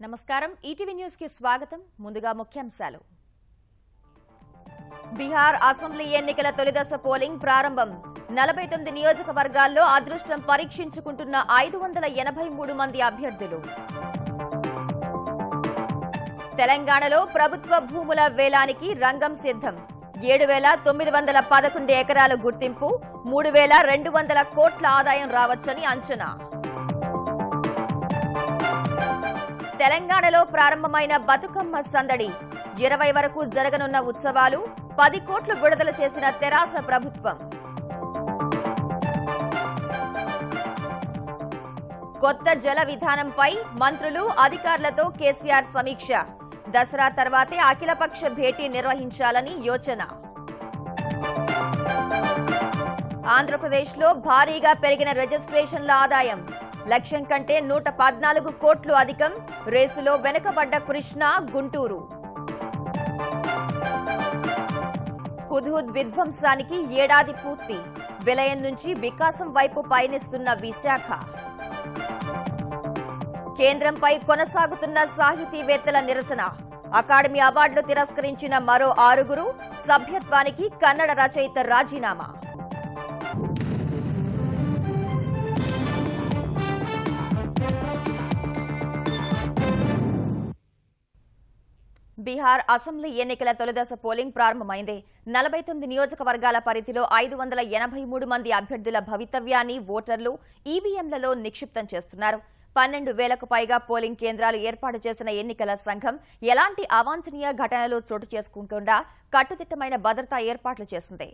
నమస్కారం ETV news కి స్వాగతం ముందుగా ముఖ్యాంశాలు బీహార్ అసెంబ్లీ ఎన్నికల తొలిదశ పోలింగ్ ప్రారంభం 49 నియోజకవర్గాల్లో అదృష్టం పరీక్షించుకుంటున్న 583 మంది అభ్యర్థులు తెలంగాణలో ప్రభుత్వ భూముల వేలానికి రంగం సిద్ధం 7,911 ఎకరాల గుర్తింపు 3,200 కోట్ల ఆదాయం రావచ్చని అంచనా తెలంగాణలో ప్రారంభమైన బతుకమ్మ సందడి 20 వరకు జరగనున్న ఉత్సవాలు 10 కోట్లు విడుదల చేసిన తెరాస ప్రభుత్వం కొత్త జల విధానంపై మంత్రులు అధికారులతో కేసీఆర్ సమీక్ష దసరా తర్వాతే అఖిలపక్ష భేటీ నిర్వహించాలని యోచన ఆంధ్రప్రదేశ్లో భారీగా పెరిగిన రిజిస్ట్రేషన్ల ఆదాయం లక్ష్యం కంటే 114 కోట్లు అధికం రేసులో వెనుకబడ్డ కృష్ణా గుంటూరు హుద్హుద్ విధ్వంసానికి ఏడాది పూర్తి విలయం నుంచి వికాసం వైపు పయనిస్తున్న విశాఖ కేంద్రంపై కొనసాగుతున్న సాహితీవేత్తల నిరసన అకాడమీ అవార్డులు తిరస్కరించిన మరో 6 సభ్యత్వానికి కన్నడ రచయిత రాజీనామా బీహార్ అసెంబ్లీ ఎన్నికల తొలిదశ పోలింగ్ ప్రారంభమైంది 49 నియోజకవర్గాల పరిధిలో 583 మంది అభ్యర్థుల భవితవ్యాన్ని ఓటర్లు ఈవీఎంలలో నిక్షిప్తం చేస్తున్నారు 12,000కు పైగా పోలింగ్ కేంద్రాలు ఏర్పాటు చేసిన ఎన్నికల సంఘం ఎలాంటి అవాంఛనీయ ఘటనలు చోటు చేసుకోకుండా కట్టుదిట్టమైన భద్రతా ఏర్పాట్లు చేసింది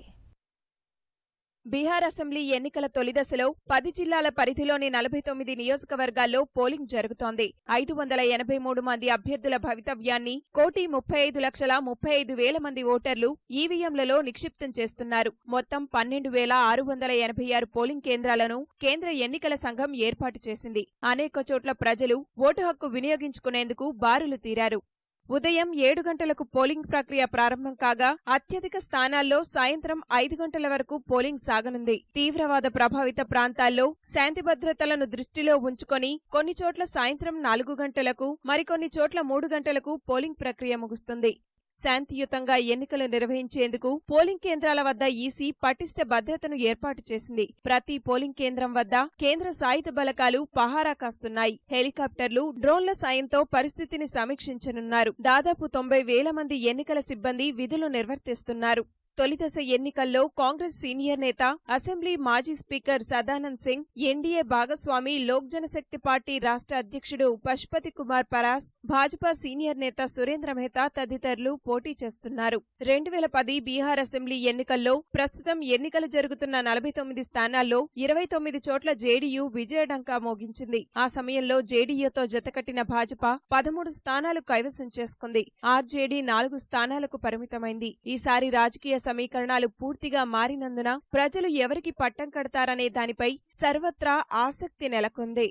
బీహార్ అసెంబ్లీ ఎన్నికల తొలిదశలో 10 జిల్లాల పరిధిలోని 49 నియోజకవర్గాల్లో పోలింగ్ జరుగుతోంది 583 మంది అభ్యర్థుల భవితవ్యాన్ని 1,35,35,000 మంది ఓటర్లు ఈవీఎంలలో నిక్షిప్తం చేస్తున్నారు మొత్తం 12,686 పోలింగ్ కేంద్రాలను కేంద్ర ఎన్నికల సంఘం ఏర్పాటు చేసింది అనేక చోట్ల ప్రజలు ఓటు హక్కు వినియోగించుకునేందుకు బారులు తీరారు ఉదయం 7 గంటలకు పోలింగ్ ప్రక్రియ ప్రారంభం కాగా అత్యధిక స్థానాల్లో సాయంత్రం 5 గంటల వరకు పోలింగ్ సాగనుంది తీవ్రవాద ప్రభావిత ప్రాంతాల్లో శాంతి భద్రతలను దృష్టిలో ఉంచుకొని కొన్ని చోట్ల సాయంత్రం 4 గంటలకు మరికొన్ని చోట్ల 3 గంటలకు పోలింగ్ ప్రక్రియ ముగుస్తుంది శాంతియుతంగా ఎన్నికలు నిర్వహించేందుకు పోలింగ్ కేంద్రాల వద్ద ఈసీ పటిష్ట భద్రతను ఏర్పాటు చేసింది ప్రతి పోలింగ్ కేంద్రం వద్ద కేంద్ర సాయుధ బలగాలు పహారా కాస్తున్నాయి హెలికాప్టర్లు డ్రోన్ల సాయంతో పరిస్థితిని సమీక్షించనున్నారు దాదాపు 90,000 మంది ఎన్నికల సిబ్బంది విధులు నిర్వర్తిస్తున్నారు తొలిదశ ఎన్నికల్లో కాంగ్రెస్ సీనియర్ నేత అసెంబ్లీ మాజీ స్పీకర్ సదానంద్ సింగ్ ఎన్డీఏ భాగస్వామి లోక్ జనశక్తి పార్టీ రాష్ట్ర అధ్యక్షుడు పశుపతి కుమార్ పరాస్ భాజపా సీనియర్ నేత సురేంద్ర మెహతా తదితరులు పోటీ చేస్తున్నారు 2010 బీహార్ అసెంబ్లీ ఎన్నికల్లో ప్రస్తుతం ఎన్నికలు జరుగుతున్న 49 స్థానాల్లో 29 చోట్ల జేడీయూ విజయఢంకా మోగించింది ఆ సమయంలో జేడీయూతో జతకట్టిన భాజపా 13 స్థానాలు కైవసం చేసుకుంది ఆర్జేడీ 4 స్థానాలకు పరిమితమైంది ఈసారి రాజకీయ సమీకరణాలు పూర్తిగా మారినందున ప్రజలు ఎవరికి పట్టం కడతారనే దానిపై సర్వత్రా ఆసక్తి నెలకొంది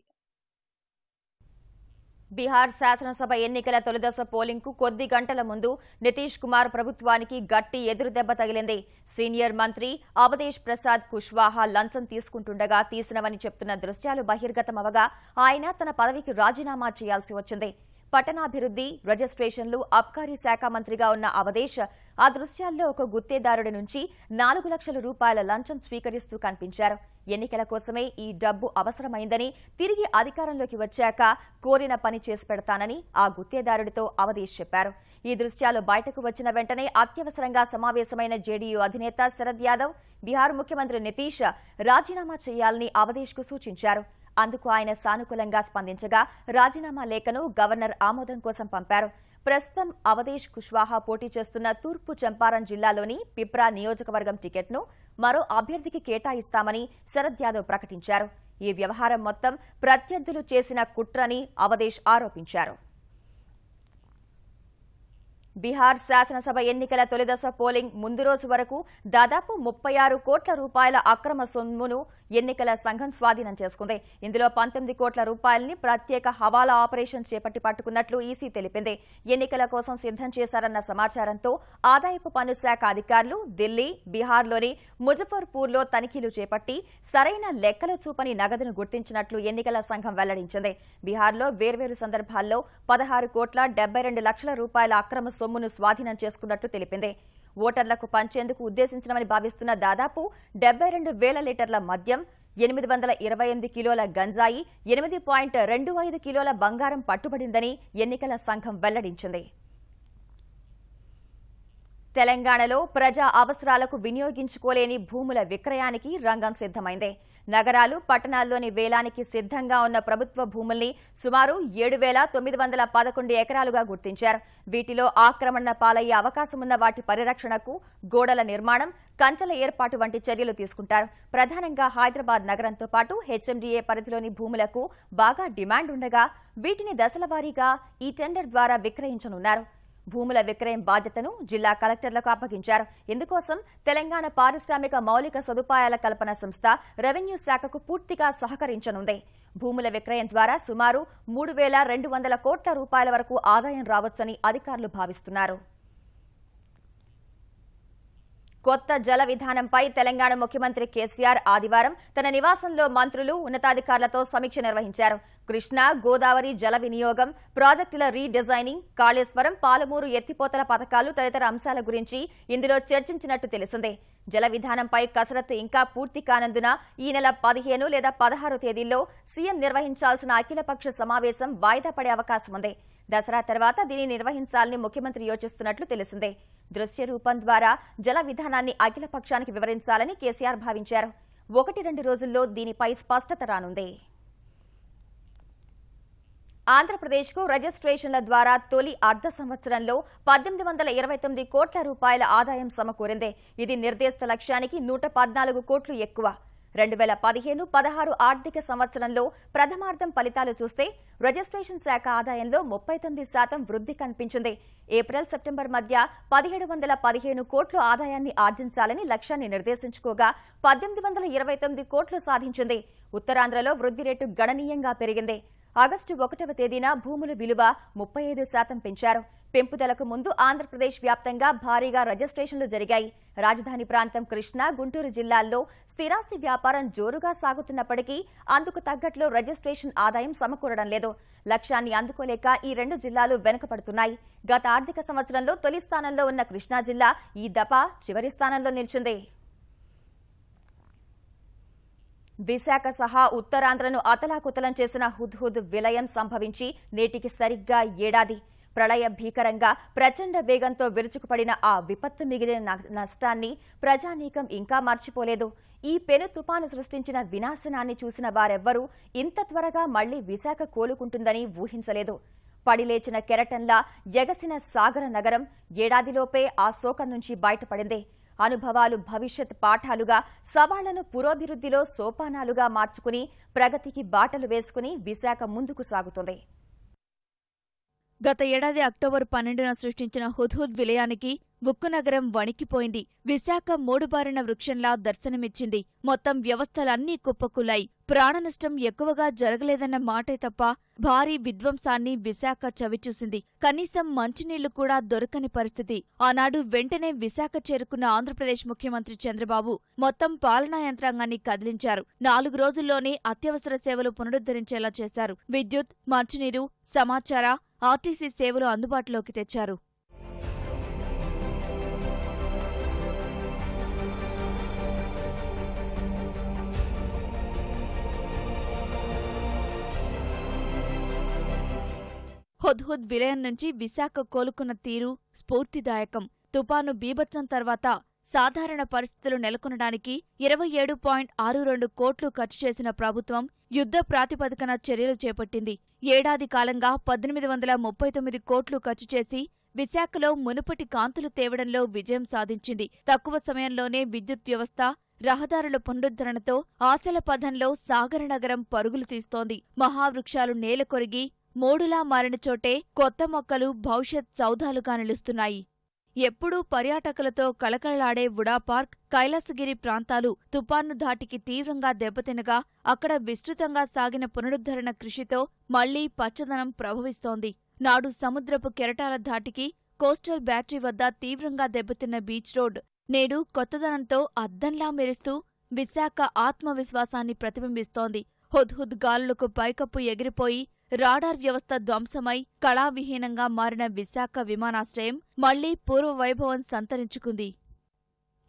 బీహార్ శాసనసభ ఎన్నికల తొలిదశ పోలింగ్ కు కొద్ది గంటల ముందు నితీష్ కుమార్ ప్రభుత్వానికి గట్టి ఎదురుదెబ్బ తగిలింది సీనియర్ మంత్రి అవధేష్ ప్రసాద్ కుష్వాహా లంచం తీసుకుంటుండగా తీసినవని చెప్తున్న దృశ్యాలు బహిర్గతమవగా ఆయన తన పదవికి రాజీనామా చేయాల్సి వచ్చింది పట్టణాభివృద్ధి రిజిస్ట్రేషన్లు అబ్కారీ శాఖ మంత్రిగా ఉన్న అవధేష్ ఆ దృశ్యాల్లో ఒక గుత్తేదారుడి నుంచి 4 లక్షల రూపాయల లంచం స్వీకరిస్తూ కనిపించారు ఎన్నికల కోసమే ఈ డబ్బు అవసరమైందని తిరిగి అధికారంలోకి వచ్చాక కోరిన పని చేసి పెడతానని ఆ గుత్తేదారుడితో అవధేష్ చెప్పారు ఈ దృశ్యాలు బయటకు వచ్చిన వెంటనే అత్యవసరంగా సమావేశమైన జేడీయూ అధినేత శరద్ యాదవ్ బీహార్ ముఖ్యమంత్రి నితీష్ రాజీనామా చేయాలని అవధేష్కు సూచించారు అందుకు ఆయన సానుకూలంగా స్పందించగా రాజీనామా లేఖను గవర్నర్ ఆమోదం కోసం పంపారు ప్రస్తుతం అవధేష్ కుష్వాహా పోటీ చేస్తున్న తూర్పు చంపారన్ జిల్లాలోని పిప్రా నియోజకవర్గం టికెట్ను మరో అభ్యర్థికి కేటాయిస్తామని శరద్ యాదవ్ ప్రకటించారు ఈ వ్యవహారం మొత్తం ప్రత్యర్థులు చేసిన కుట్రని అవధేష్ ఆరోపించారు బీహార్ శాసనసభ ఎన్నికల తొలిదశ పోలింగ్ ముందు రోజు వరకు దాదాపు 36 కోట్ల రూపాయల అక్రమ సొమ్మును ఎన్నికల సంఘం స్వాధీనం చేసుకుంది. ఇందులో 19 కోట్ల రూపాయలని ప్రత్యేక హవాలా ఆపరేషన్ చేపట్టి పట్టుకున్నట్లు ఈసీ తెలిపింది. ఎన్నికల కోసం సిద్ధం చేశారన్న సమాచారంతో ఆదాయపు పన్ను శాఖ అధికారులు ఢిల్లీ, బీహార్లోని ముజఫర్పూర్లో తనిఖీలు చేపట్టి సరైన లెక్కలు చూపని నగదును గుర్తించినట్లు ఎన్నికల సంఘం వెల్లడించింది. బీహార్లో వేర్వేరు సందర్భాల్లో 16 కోట్ల 72 లక్షల రూపాయల అక్రమ సొమ్మును స్వాధీనం చేసుకున్నట్లు తెలిపింది. ఓటర్లకు పంచేందుకు ఉద్దేశించినమని భావిస్తున్న దాదాపు 72,000 లీటర్ల మద్యం, 828 కిలోల గంజాయి, 8.25 కిలోల బంగారం పట్టుబడిందని ఎన్నికల సంఘం వెల్లడించింది. తెలంగాణలో ప్రజా అవసరాలకు వినియోగించుకోలేని భూముల విక్రయానికి రంగం సిద్దమైంది. నగరాలు, పట్టణాల్లోని వేలానికి సిద్ధంగా ఉన్న ప్రభుత్వ భూముల్ని సుమారు 7,911 ఎకరాలుగా గుర్తించారు. వీటిలో ఆక్రమణ పాలయ్యే అవకాశమున్న వాటి పరిరక్షణకు గోడల నిర్మాణం, కంచెల ఏర్పాటు వంటి చర్యలు తీసుకుంటారు. ప్రధానంగా హైదరాబాద్ నగరంతో పాటు హెచ్ఎండీఏ పరిధిలోని భూములకు బాగా డిమాండ్ ఉండగా వీటిని దశలవారీగా ఈ టెండర్ ద్వారా విక్రయించనున్నారు. భూముల విక్రయం బాధ్యతను జిల్లా కలెక్టర్లకు అప్పగించారు. ఇందుకోసం తెలంగాణ పారిశ్రామిక మౌలిక సదుపాయాల కల్పన సంస్థ రెవెన్యూ శాఖకు పూర్తిగా సహకరించనుంది. భూముల విక్రయం ద్వారా సుమారు 3,200 కోట్ల రూపాయల వరకు ఆదాయం రావచ్చని అధికారులు భావిస్తున్నారు. కొత్త జల విధానంపై తెలంగాణ ముఖ్యమంత్రి కేసీఆర్ ఆదివారం తన నివాసంలో మంత్రులు, ఉన్నతాధికారులతో సమీక్ష నిర్వహించారు. కృష్ణా, గోదావరి జల వినియోగం, ప్రాజెక్టుల రీడిజైనింగ్, కాళేశ్వరం, పాలమూరు ఎత్తిపోతల పథకాలు తదితర అంశాల గురించి ఇందులో చర్చించినట్టు తెలిసిందే. జల విధానంపై కసరత్తు ఇంకా పూర్తి కానందున ఈ నెల 15 లేదా 16 తేదీల్లో సీఎం నిర్వహించాల్సిన అఖిలపక్ష సమావేశం వాయిదా పడే అవకాశం ఉంది. దసరా తర్వాత దీన్ని నిర్వహించాలని ముఖ్యమంత్రి యోచిస్తున్నట్లు తెలిసిందే. దృశ్య రూపం ద్వారా జల విధానాన్ని అఖిలపక్షానికి వివరించాలని కేసీఆర్ భావించారు. 1-2 రోజుల్లో దీనిపై స్పష్టత రానుంది. ఆంధ్రప్రదేశ్కు రిజిస్ట్రేషన్ల ద్వారా తొలి అర్ధ సంవత్సరంలో 1,829 కోట్ల రూపాయల ఆదాయం సమకూరింది. ఇది నిర్దేశిత లక్ష్యానికి 114 కోట్లు ఎక్కువ. 2015-16 ఆర్థిక సంవత్సరంలో ప్రథమార్థం ఫలితాలు చూస్తే రిజిస్ట్రేషన్ శాఖ ఆదాయంలో 39% వృద్ధి కనిపించింది. ఏప్రిల్-సెప్టెంబర్ మధ్య 1,715 కోట్ల ఆదాయాన్ని ఆర్జించాలని లక్ష్యాన్ని నిర్దేశించుకోగా 1,829 కోట్లు సాధించింది. ఉత్తరాంధ్రలో వృద్ధి రేటు గణనీయంగా పెరిగింది. ఆగస్టు 1వ తేదీన భూముల విలువ 35% పెంచారు. పెంపుదలకు ముందు ఆంధ్రప్రదేశ్ వ్యాప్తంగా భారీగా రిజిస్ట్రేషన్లు జరిగాయి. రాజధాని ప్రాంతం కృష్ణా, గుంటూరు జిల్లాల్లో స్థిరాస్తి వ్యాపారం జోరుగా సాగుతున్నప్పటికీ అందుకు తగ్గట్లు రిజిస్ట్రేషన్ ఆదాయం సమకూరడం లేదు. లక్ష్యాన్ని అందుకోలేక ఈ 2 జిల్లాలు వెనుకపడుతున్నాయి. గత ఆర్థిక సంవత్సరంలో తొలి స్థానంలో ఉన్న కృష్ణా జిల్లా ఈ దఫా చివరి స్థానంలో నిలిచింది. విశాఖ సహా ఉత్తరాంధ్రను అతలాకుతలం చేసిన హుద్హుద్ విలయం సంభవించి నేటికి సరిగ్గా ఏడాది. ప్రళయ భీకరంగా ప్రచండ వేగంతో విరుచుకుపడిన ఆ విపత్తు మిగిలిన నష్టాన్ని ప్రజానీకం ఇంకా మర్చిపోలేదు. ఈ పెను తుపాను సృష్టించిన వినాశనాన్ని చూసిన వారెవ్వరూ ఇంత త్వరగా మళ్లీ విశాఖ కోలుకుంటుందని ఊహించలేదు. పడిలేచిన కెరటంలా ఎగసిన సాగర నగరం ఏడాదిలోపే ఆ శోకం నుంచి బయటపడింది. అనుభవాలు భవిష్యత్ పాఠాలుగా, సవాళ్లను పురోభివృద్ధిలో సోపానాలుగా మార్చుకుని ప్రగతికి బాటలు వేసుకుని విశాఖ ముందుకు సాగుతుంది. గత ఏడాది అక్టోబర్ 12న సృష్టించిన హుద్హుద్ విలయానికి ఉక్కు నగరం వణికిపోయింది. విశాఖ మోడుబారిన వృక్షంలా దర్శనమిచ్చింది. మొత్తం వ్యవస్థలన్నీ కుప్పకూలాయి. ప్రాణనష్టం ఎక్కువగా జరగలేదన్న మాటే తప్ప భారీ విధ్వంసాన్ని విశాఖ చవిచూసింది. కనీసం మంచినీళ్లు కూడా దొరకని పరిస్థితి. ఆనాడు వెంటనే విశాఖ చేరుకున్న ఆంధ్రప్రదేశ్ ముఖ్యమంత్రి చంద్రబాబు మొత్తం పాలనా యంత్రాంగాన్ని కదిలించారు. 4 రోజుల్లోనే అత్యవసర సేవలు పునరుద్ధరించేలా చేశారు. విద్యుత్, మంచినీరు, సమాచార, ఆర్టీసీ సేవలు అందుబాటులోకి తెచ్చారు. హుద్హుద్ విలయం నుంచి విశాఖ కోలుకున్న తీరు స్ఫూర్తిదాయకం. తుపాను బీభత్సం తర్వాత సాధారణ పరిస్థితులు నెలకొనడానికి 27.62 కోట్లు ఖర్చు చేసిన ప్రభుత్వం యుద్ధ ప్రాతిపదికన చర్యలు చేపట్టింది. ఏడాది కాలంగా 1,839 కోట్లు ఖర్చు చేసి విశాఖలో మునుపటి కాంతులు తేవడంలో విజయం సాధించింది. తక్కువ సమయంలోనే విద్యుత్ వ్యవస్థ, రహదారుల పునరుద్ధరణతో ఆశల పథంలో సాగర నగరం పరుగులు తీస్తోంది. మహావృక్షాలు నేలకొరిగి మోడులా మారిన చోటే కొత్త మొక్కలు భవిష్యత్ సౌధాలుగా నిలుస్తున్నాయి. ఎప్పుడూ పర్యాటకులతో కళకళలాడే వుడా పార్క్, కైలాసగిరి ప్రాంతాలు తుపాను ధాటికి తీవ్రంగా దెబ్బతినగా అక్కడ విస్తృతంగా సాగిన పునరుద్ధరణ కృషితో మళ్లీ పచ్చదనం ప్రభవిస్తోంది. నాడు సముద్రపు కెరటాల ధాటికి కోస్టల్ బ్యాటరీ వద్ద తీవ్రంగా దెబ్బతిన్న బీచ్ రోడ్ నేడు కొత్తదనంతో అద్దంలా మెరుస్తూ విశాఖ ఆత్మవిశ్వాసాన్ని ప్రతిబింబిస్తోంది. హుద్హుద్ గాలులకు పైకప్పు ఎగిరిపోయి రాడార్ వ్యవస్థ ధ్వంసమై కళావిహీనంగా మారిన విశాఖ విమానాశ్రయం మళ్లీ పూర్వవైభవం సంతరించుకుంది.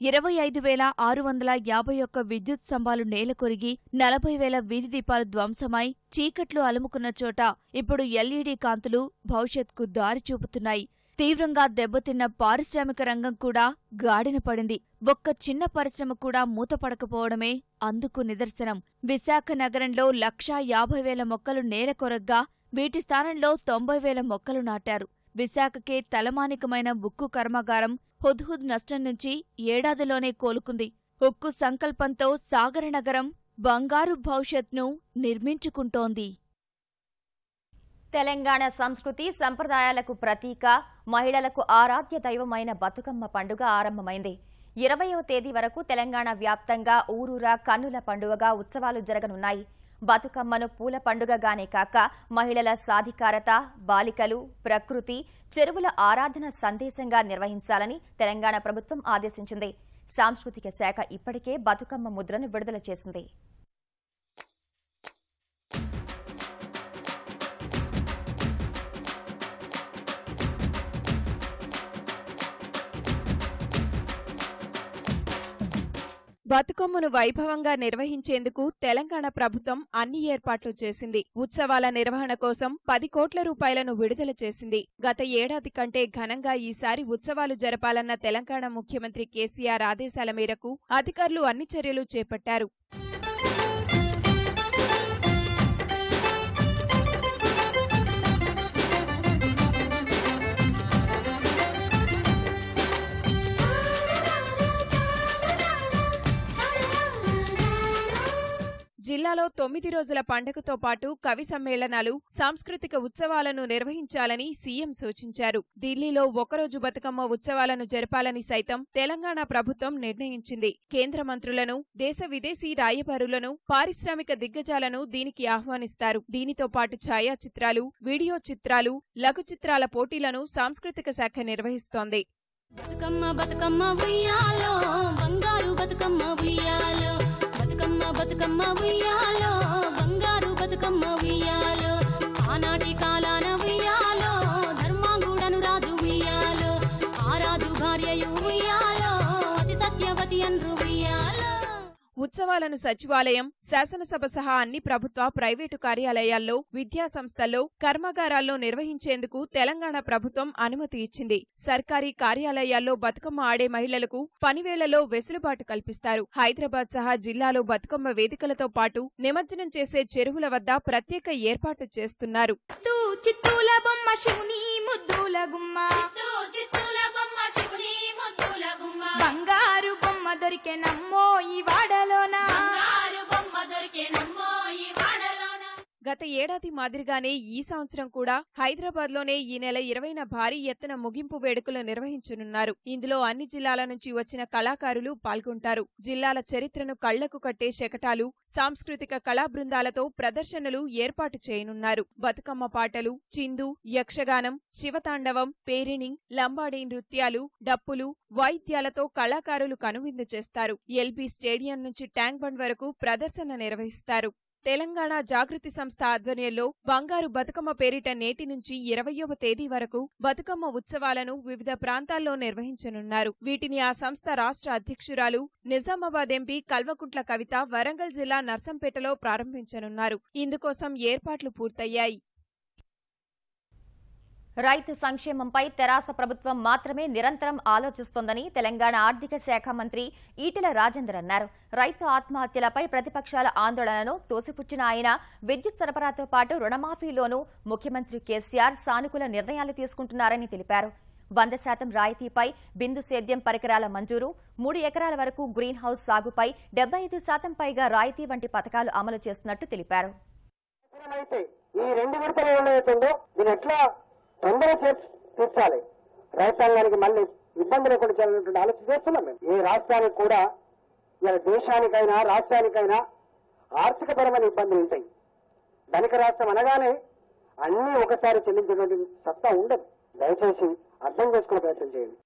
25,651 విద్యుత్ స్తంభాలు నేలకొరిగి 40,000 వీధి దీపాలు ధ్వంసమై చీకట్లు అలుముకున్న చోట ఇప్పుడు ఎల్ఈడీ కాంతులు భవిష్యత్కు దారి చూపుతున్నాయి. తీవ్రంగా దెబ్బతిన్న పారిశ్రామిక రంగం కూడా గాడిన పడింది. ఒక్క చిన్న పరిశ్రమ కూడా మూతపడకపోవడమే అందుకు నిదర్శనం. విశాఖ నగరంలో 150,000 మొక్కలు నేలకొరగ్గా వీటి స్థానంలో 90,000 మొక్కలు నాటారు. విశాఖకే తలమానికమైన ఉక్కు కర్మాగారం హుద్హుద్ నష్టం నుంచి ఏడాదిలోనే కోలుకుంది. ఉక్కు సంకల్పంతో సాగర నగరం బంగారు భవిష్యత్ను నిర్మించుకుంటోంది. తెలంగాణ సంస్కృతి సంప్రదాయాలకు ప్రతీక, మహిళలకు ఆరాధ్య దైవమైన బతుకమ్మ పండుగ ఆరంభమైంది. 20వ తేదీ వరకు తెలంగాణ వ్యాప్తంగా ఊరూరా కన్నుల పండుగగా ఉత్సవాలు జరగనున్నాయి. బతుకమ్మను పూల పండుగగానే కాక మహిళల సాధికారత, బాలికలు, ప్రకృతి, చెరువుల ఆరాధన సందేశంగా నిర్వహించాలని తెలంగాణ ప్రభుత్వం ఆదేశించింది. సాంస్కృతిక శాఖ ఇప్పటికే బతుకమ్మ ముద్రను విడుదల చేసింది. బతుకమ్మను వైభవంగా నిర్వహించేందుకు తెలంగాణ ప్రభుత్వం అన్ని ఏర్పాట్లు చేసింది. ఉత్సవాల నిర్వహణ కోసం 10 కోట్ల రూపాయలను విడుదల చేసింది. గత ఏడాది కంటే ఘనంగా ఈసారి ఉత్సవాలు జరపాలన్న తెలంగాణ ముఖ్యమంత్రి కేసీఆర్ ఆదేశాల మేరకు అధికారులు అన్ని చర్యలు చేపట్టారు. జిల్లాలో 9 రోజుల పండుగతో పాటు కవి సమ్మేళనాలు, సాంస్కృతిక ఉత్సవాలను నిర్వహించాలని సీఎం సూచించారు. ఢిల్లీలో ఒకరోజు బతుకమ్మ ఉత్సవాలను జరపాలని సైతం తెలంగాణ ప్రభుత్వం నిర్ణయించింది. కేంద్ర మంత్రులను, దేశ విదేశీ రాయబారులను, పారిశ్రామిక దిగ్గజాలను దీనికి ఆహ్వానిస్తారు. దీనితో పాటు ఛాయాచిత్రాలు, వీడియో చిత్రాలు, లఘు చిత్రాల పోటీలను సాంస్కృతిక శాఖ నిర్వహిస్తోంది. బతుకమ్మ బతుకమ్మ ఉయ్యాలో బంగారు బతుకమ్మ ఉయ్యాలో, బతుకమ్మ బతుకమ్మ ఉయ్యాలో బంగారు బతుకమ్మ ఉయ్యాలో, ఆనాటి కాలాన ఉయ్యాలో ధర్మాంగుడను రాజు ఉయ్యాలో, ఆ రాజు భార్యయు ఉయ్యాలో అతి సత్యవతి అన్రు ఉయ్యాలో. ఉత్సవాలను సచివాలయం, శాసనసభ సహా అన్ని ప్రభుత్వ, ప్రైవేటు కార్యాలయాల్లో, విద్యాసంస్థల్లో, కర్మాగారాల్లో నిర్వహించేందుకు తెలంగాణ ప్రభుత్వం అనుమతి ఇచ్చింది. సర్కారీ కార్యాలయాల్లో బతుకమ్మ ఆడే మహిళలకు పనివేళలో వెసులుబాటు కల్పిస్తారు. హైదరాబాద్ సహా జిల్లాలో బతుకమ్మ వేదికలతో పాటు నిమజ్జనం చేసే చెరువుల వద్ద ప్రత్యేక ఏర్పాటు చేస్తున్నారు. బంగారు బొమ్మ దొరికే నమ్మో ఈ వాడలోనా, గత ఏడాది మాదిరిగానే ఈ సంవత్సరం కూడా హైదరాబాద్లోనే ఈ నెల 20న భారీ ఎత్తున ముగింపు వేడుకలు నిర్వహించనున్నారు. ఇందులో అన్ని జిల్లాల నుంచి వచ్చిన కళాకారులు పాల్గొంటారు. జిల్లాల చరిత్రను కళ్లకు కట్టే శకటాలు, సాంస్కృతిక కళా బృందాలతో ప్రదర్శనలు ఏర్పాటు చేయనున్నారు. బతుకమ్మ పాటలు, చిందు, యక్షగానం, శివతాండవం, పేరిణి, లంబాడీ నృత్యాలు, డప్పులు, వాయిద్యాలతో కళాకారులు కనువిందు చేస్తారు. ఎల్బీ స్టేడియం నుంచి ట్యాంక్ బండ్ వరకు ప్రదర్శన నిర్వహిస్తారు. తెలంగాణ జాగృతి సంస్థ ఆధ్వర్యంలో బంగారు బతుకమ్మ పేరిట నేటి నుంచి 20వ తేదీ వరకు బతుకమ్మ ఉత్సవాలను వివిధ ప్రాంతాల్లో నిర్వహించనున్నారు. వీటిని ఆ సంస్థ రాష్ట్ర అధ్యక్షురాలు, నిజామాబాద్ ఎంపీ కల్వకుంట్ల కవిత వరంగల్ జిల్లా నర్సంపేటలో ప్రారంభించనున్నారు. ఇందుకోసం ఏర్పాట్లు పూర్తయ్యాయి. రైతు సంక్షేమంపై తెరాస ప్రభుత్వం మాత్రమే నిరంతరం ఆలోచిస్తోందని తెలంగాణ ఆర్థిక శాఖ మంత్రి ఈటెల రాజేందర్ అన్నారు. రైతు ఆత్మహత్యలపై ప్రతిపక్షాల ఆందోళనను తోసిపుచ్చిన ఆయన విద్యుత్ సరఫరాతో పాటు రుణమాఫీలోనూ ముఖ్యమంత్రి కేసీఆర్ సానుకూల నిర్ణయాలు తీసుకుంటున్నారని తెలిపారు. 100% రాయితీపై బిందు సేద్యం పరికరాల మంజూరు, 3 ఎకరాల వరకు గ్రీన్ హౌస్ సాగుపై 75% పైగా రాయితీ వంటి పథకాలు అమలు చేస్తున్నట్టు తెలిపారు. ఈ 2 విడతలు ఏమైతుందో దీన్ని ఎట్లా తొందరగా తీర్చాలి, రైతాంగానికి మళ్ళీ ఇబ్బంది లేకుండా చేయాలనేటువంటి ఆలోచన చేస్తున్నాం మేము. ఏ రాష్ట్రానికి కూడా ఇలా దేశానికైనా రాష్ట్రానికైనా ఆర్థికపరమైన ఇబ్బందులు ఉంటాయి. ధనిక రాష్ట్రం అనగానే అన్నీ ఒకసారి చెల్లించేటువంటి సత్తా ఉండదు. దయచేసి అర్థం చేసుకునే ప్రయత్నం చేయండి.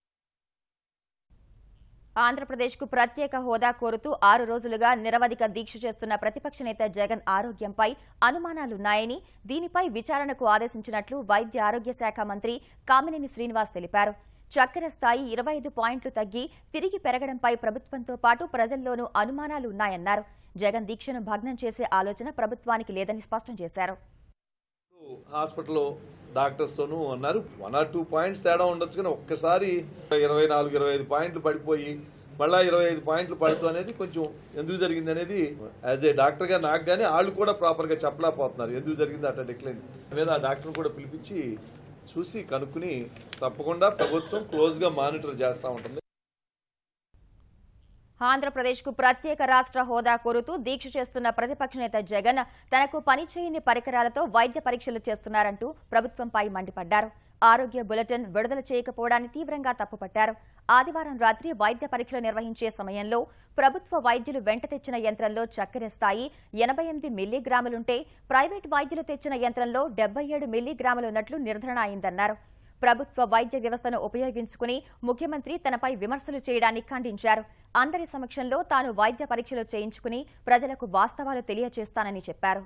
ఆంధ్రప్రదేశ్కు ప్రత్యేక హోదా కోరుతూ 6 రోజులుగా నిరవధిక దీక్ష చేస్తున్న ప్రతిపక్ష నేత జగన్ ఆరోగ్యంపై అనుమానాలున్నాయని, దీనిపై విచారణకు ఆదేశించినట్లు వైద్య ఆరోగ్య శాఖ మంత్రి కామినేని శ్రీనివాస్ తెలిపారు. చక్కెర స్థాయి 25 పాయింట్లు తగ్గి తిరిగి పెరగడంపై ప్రభుత్వంతో పాటు ప్రజల్లోనూ అనుమానాలు ఉన్నాయన్నారు. జగన్ దీక్షను భగ్నం చేసే ఆలోచన ప్రభుత్వానికి లేదని స్పష్టం చేశారు. హాస్పిటల్లో డాక్టర్స్ తోనూ అన్నారు 1 or 2 పాయింట్స్ తేడా ఉండొచ్చు, కానీ ఒక్కసారి 24-25 పాయింట్లు పడిపోయి మళ్ళా 25 పాయింట్లు పడుతూ అనేది కొంచెం ఎందుకు జరిగింది అనేది యాజ్ ఏ డాక్టర్ గా నాకు కానీ వాళ్ళు కూడా ప్రాపర్ గా చెప్పలేకపోతున్నారు ఎందుకు జరిగింది అట్లా డిక్లైన్ అనేది. ఆ డాక్టర్ కూడా పిలిపించి చూసి కనుక్కుని తప్పకుండా ప్రభుత్వం క్లోజ్ గా మానిటర్ చేస్తూ ఉంటుంది. ఆంధ్రప్రదేశ్కు ప్రత్యేక రాష్ట్ర హోదా కోరుతూ దీక్ష చేస్తున్న ప్రతిపక్ష నేత జగన్ తనకు పనిచేయని పరికరాలతో వైద్య పరీక్షలు చేస్తున్నారంటూ ప్రభుత్వంపై మండిపడ్డారు. ఆరోగ్య బులెటిన్ విడుదల చేయకపోవడాన్ని తీవ్రంగా తప్పుపట్టారు. ఆదివారం రాత్రి వైద్య పరీక్షలు నిర్వహించే సమయంలో ప్రభుత్వ వైద్యులు వెంట తెచ్చిన యంత్రంలో చక్కెర స్థాయి 88 మిల్లీగ్రాములుంటే ప్రైవేటు వైద్యులు తెచ్చిన యంత్రంలో 77 మిల్లీగ్రాములున్నట్లు నిర్ధారణ అయిందన్నారు. ప్రభుత్వ వైద్య వ్యవస్థను ఉపయోగించుకుని ముఖ్యమంత్రి తనపై విమర్శలు చేయడాన్ని ఖండించారు. అందరి సమక్షంలో తాను వైద్య పరీక్షలు చేయించుకుని ప్రజలకు వాస్తవాలు తెలియజేస్తానని చెప్పారు.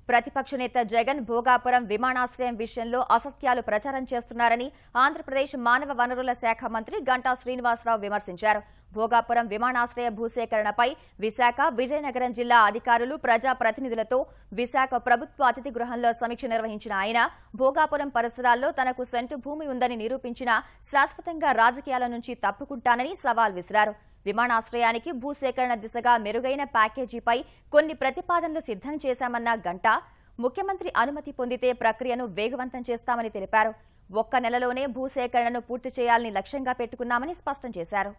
ప్రతిపక్ష నేత జగన్ భోగాపురం విమానాశ్రయం విషయంలో అసత్యాలు ప్రచారం చేస్తున్నారని ఆంధ్రప్రదేశ్ మానవ వనరుల శాఖ మంత్రి గంటా శ్రీనివాసరావు విమర్శించారు. భోగాపురం విమానాశ్రయ భూసేకరణపై విశాఖ, విజయనగరం జిల్లా అధికారులు, ప్రజాప్రతినిధులతో విశాఖ ప్రభుత్వ అతిథి గృహంలో సమీక్ష నిర్వహించిన ఆయన భోగాపురం పరిసరాల్లో తనకు సెంటు భూమి ఉందని నిరూపించినా శాశ్వతంగా రాజకీయాల నుంచి తప్పుకుంటానని సవాల్ విసిరారు. విమానాశ్రయానికి భూసేకరణ దిశగా మెరుగైన ప్యాకేజీపై కొన్ని ప్రతిపాదనలు సిద్ధం చేశామన్న గంటా ముఖ్యమంత్రి అనుమతి పొందితే ప్రక్రియను వేగవంతం చేస్తామని తెలిపారు. 1 నెలలోనే భూసేకరణను పూర్తి చేయాలని లక్ష్యంగా పెట్టుకున్నామని స్పష్టం చేశారు.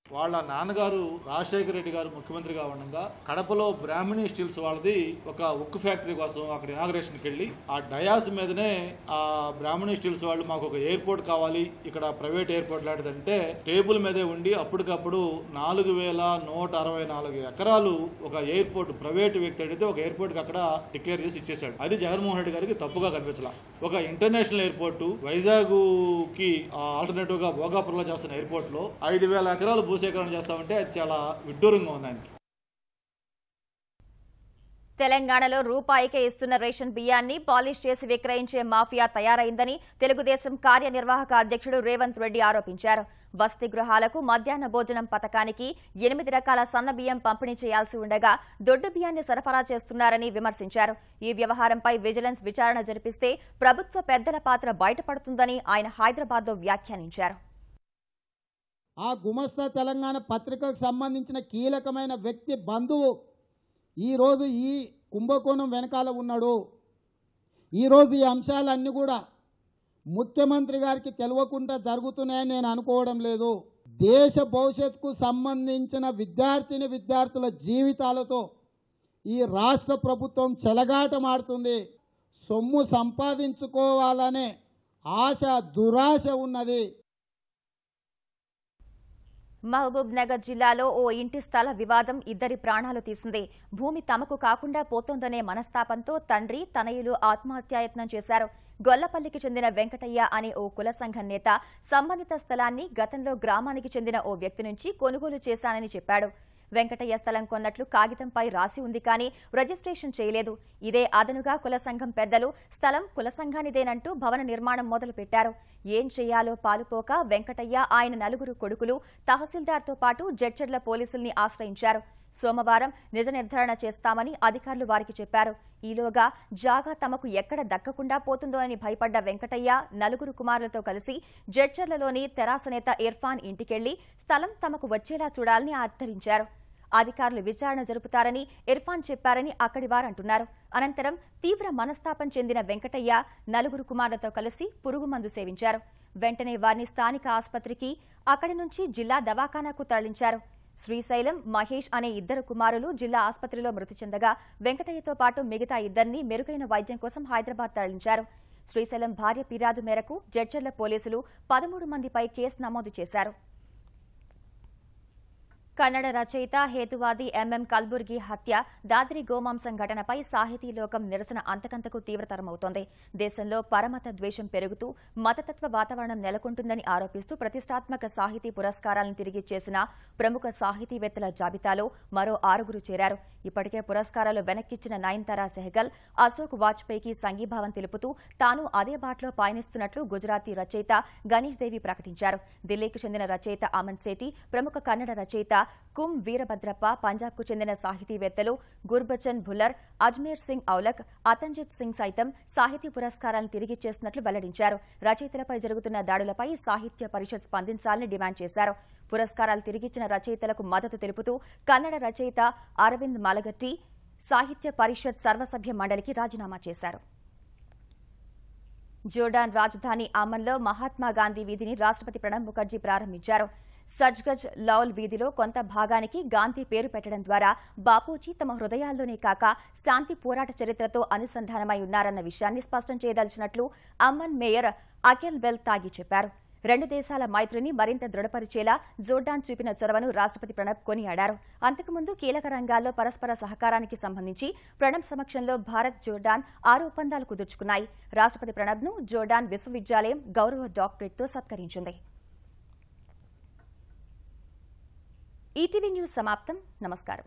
వాళ్ళ నాన్నగారు రాజశేఖర రెడ్డి గారు ముఖ్యమంత్రిగా ఉండగా కడపలో బ్రాహ్మణి స్టీల్స్ వాళ్ళది ఒక ఉక్కు ఫ్యాక్టరీ కోసం అక్కడ ఇనాగ్రేషన్కి వెళ్ళి ఆ డయాస్ మీదనే ఆ బ్రాహ్మణి స్టీల్స్ వాళ్ళు మాకు ఒక ఎయిర్పోర్ట్ కావాలి, ఇక్కడ ప్రైవేట్ ఎయిర్పోర్ట్ లాంటిదంటే టేబుల్ మీదే ఉండి అప్పటికప్పుడు 4164 ఎకరాలు ఒక ఎయిర్పోర్ట్ ప్రైవేట్ వ్యక్తి అడిగితే ఒక ఎయిర్పోర్ట్ కి అక్కడ డిక్లేర్ చేసి ఇచ్చేశాడు. అది జగన్మోహన్ రెడ్డి గారికి తప్పుగా కనిపించలా. ఒక ఇంటర్నేషనల్ ఎయిర్పోర్ట్ వైజాగ్ కి ఆల్టర్నేటివ్ గా భోగాపురంలో చేస్తున్న ఎయిర్పోర్ట్ లో 5000 ఎకరాలు భూసేకరణ చేస్తామంటే అది చాలా విడ్డూరంగా ఉంది ఆయనకి. తెలంగాణలో రూపాయికే ఇస్తున్న రేషన్ బియ్యాన్ని పాలిష్ చేసి విక్రయించే మాఫియా తయారైందని తెలుగుదేశం కార్యనిర్వాహక అధ్యక్షుడు రేవంత్ రెడ్డి ఆరోపించారు. వసతి గృహాలకు మధ్యాహ్న భోజనం పథకానికి 8 రకాల సన్న బియ్యం పంపిణీ చేయాల్సి ఉండగా దొడ్డు బియ్యాన్ని సరఫరా చేస్తున్నారని విమర్శించారు. ఈ వ్యవహారంపై విజిలెన్స్ విచారణ జరిపిస్తే ప్రభుత్వ పెద్దల పాత్ర బయటపడుతుందని ఆయన హైదరాబాద్లో వ్యాఖ్యానించారు. ఆ గుమస్తా తెలంగాణ పత్రికకు సంబంధించిన కీలకమైన వ్యక్తి బంధువు ఈరోజు ఈ కుంభకోణం వెనకాల ఉన్నాడు. ఈరోజు ఈ అంశాలన్నీ కూడా ముఖ్యమంత్రి గారికి తెలియకుండా జరుగుతున్నాయని నేను అనుకోవడం లేదు. దేశ భవిష్యత్తుకు సంబంధించిన విద్యార్థుల జీవితాలతో ఈ రాష్ట్ర ప్రభుత్వం చెలగాటమాడుతుంది. సొమ్ము సంపాదించుకోవాలనే ఆశ, దురాశ ఉన్నది. మహబూబ్ నగర్ జిల్లాలో ఓ ఇంటి స్థల వివాదం 2 ప్రాణాలు తీసింది. భూమి తమకు కాకుండా పోతోందనే మనస్తాపంతో తండ్రి, తనయులు ఆత్మహత్యాయత్నం చేశారు. గొల్లపల్లికి చెందిన వెంకటయ్య అనే ఓ కుల సంఘం నేత సంబంధిత స్థలాన్ని గతంలో గ్రామానికి చెందిన ఓ వ్యక్తి నుంచి కొనుగోలు చేశానని చెప్పాడు. వెంకటయ్య స్థలం కొన్నట్లు కాగితంపై రాసి ఉంది కానీ రిజిస్ట్రేషన్ చేయలేదు. ఇదే అదనుగా కుల సంఘం పెద్దలు స్థలం కుల సంఘానిదేనంటూ భవన నిర్మాణం మొదలుపెట్టారు. ఏం చేయాలో పాలుపోక వెంకటయ్య, ఆయన 9 కొడుకులు తహసీల్దార్తో పాటు జడ్చర్ల పోలీసుల్ని ఆశ్రయించారు. సోమవారం నిజ నిర్ధారణ చేస్తామని అధికారులు వారికి చెప్పారు. ఈలోగా జాగా తమకు ఎక్కడ దక్కకుండా పోతుందో అని భయపడ్డ వెంకటయ్య 9 కుమారులతో కలిసి జడ్చర్లలోని తెరాస నేత ఇర్ఫాన్ ఇంటికెళ్లి స్థలం తమకు వచ్చేలా చూడాలని ఆర్థరించారు. అధికారులు విచారణ జరుపుతారని ఇర్ఫాన్ చెప్పారని అక్కడి వారంటున్నారు. అనంతరం తీవ్ర మనస్తాపం చెందిన వెంకటయ్య 9 కుమారులతో కలిసి పురుగుమందు సేవించారు. వెంటనే వారిని స్థానిక ఆసుపత్రికి, అక్కడి నుంచి జిల్లా దవాఖానాకు తరలించారు. శ్రీశైలం, మహేష్ అనే ఇద్దరు కుమారులు జిల్లా ఆసుపత్రిలో మృతి చెందగా వెంకటయ్యతో పాటు మిగతా ఇద్దరిని మెరుగైన వైద్యం కోసం హైదరాబాద్ తరలించారు. శ్రీశైలం భార్య ఫిర్యాదు మేరకు జడ్చర్ల పోలీసులు 13 మందిపై కేసు నమోదు చేశారు. కన్నడ రచయిత హేతువాది ఎంఎం కల్బుర్గి హత్య, దాద్రి గోమాంసం ఘటనపై సాహితీ లోకం నిరసన అంతకంతకు తీవ్రతరమవుతోంది. దేశంలో పరమత ద్వేషం పెరుగుతూ మతతత్వ వాతావరణం నెలకొంటుందని ఆరోపిస్తూ ప్రతిష్టాత్మక సాహితీ పురస్కారాలను తిరిగి చేసిన ప్రముఖ సాహితీవేత్తల జాబితాలో మరో 6 చేరారు. ఇప్పటికే పురస్కారాలు వెనక్కిచ్చిన నయన్తారా సెహగల్, అశోక్ వాజ్పేయికి సంఘీభావం తెలుపుతూ తాను అదే బాటలో పయనిస్తున్నట్లు గుజరాతీ రచయిత గణేష్ దేవి ప్రకటించారు. ఢిల్లీకి చెందిన రచయిత అమన్ సేఠి, ప్రముఖ కన్నడ రచయిత కుం వీరభద్రప్ప, పంజాబ్కు చెందిన సాహితీవేత్తలు గుర్బచన్ భుల్లర్, అజ్మేర్ సింగ్ ఔలక్, అతంజిత్ సింగ్ సైతం సాహితీ పురస్కారాలను తిరిగిచ్చేస్తున్నట్లు వెల్లడించారు. రచయితలపై జరుగుతున్న దాడులపై సాహిత్య పరిషత్ స్పందించాలని డిమాండ్ చేశారు. పురస్కారాలు తిరిగిచ్చిన రచయితలకు మద్దతు తెలుపుతూ కన్నడ రచయిత అరవింద్ మలగట్టి సాహిత్య పరిషత్ సర్వసభ్య మండలికి రాజీనామా చేశారు. జోర్డాన్ రాజధాని అమన్లో మహాత్మాగాంధీ వీధిని రాష్ట్రపతి ప్రణబ్ ముఖర్జీ ప్రారంభించారు. సజ్గజ్ లౌల్ వీధిలో కొంత భాగానికి గాంధీ పేరు పెట్టడం ద్వారా బాపూజీ తమ హృదయాల్లోనే కాక శాంతి పోరాట చరిత్రతో అనుసంధానమై ఉన్నారన్న విషయాన్ని స్పష్టం చేయదలిచినట్లు అమ్మన్ మేయర్ అఖిల్ బెల్ తాగి చెప్పారు. 2 దేశాల మైత్రిని మరింత దృఢపరిచేలా జోర్డాన్ చూపిన చొరవను రాష్ట్రపతి ప్రణబ్ కొనియాడారు. అంతకుముందు కీలక రంగాల్లో పరస్పర సహకారానికి సంబంధించి ప్రణబ్ సమక్షంలో భారత్, జోర్డాన్ 6 ఒప్పందాలు కుదుర్చుకున్నాయి. రాష్ట్రపతి ప్రణబ్ను జోర్డాన్ విశ్వవిద్యాలయం గౌరవ డాక్టరేట్తో సత్కరించింది. ఈటీవీ న్యూస్ సమాప్తం. నమస్కారం.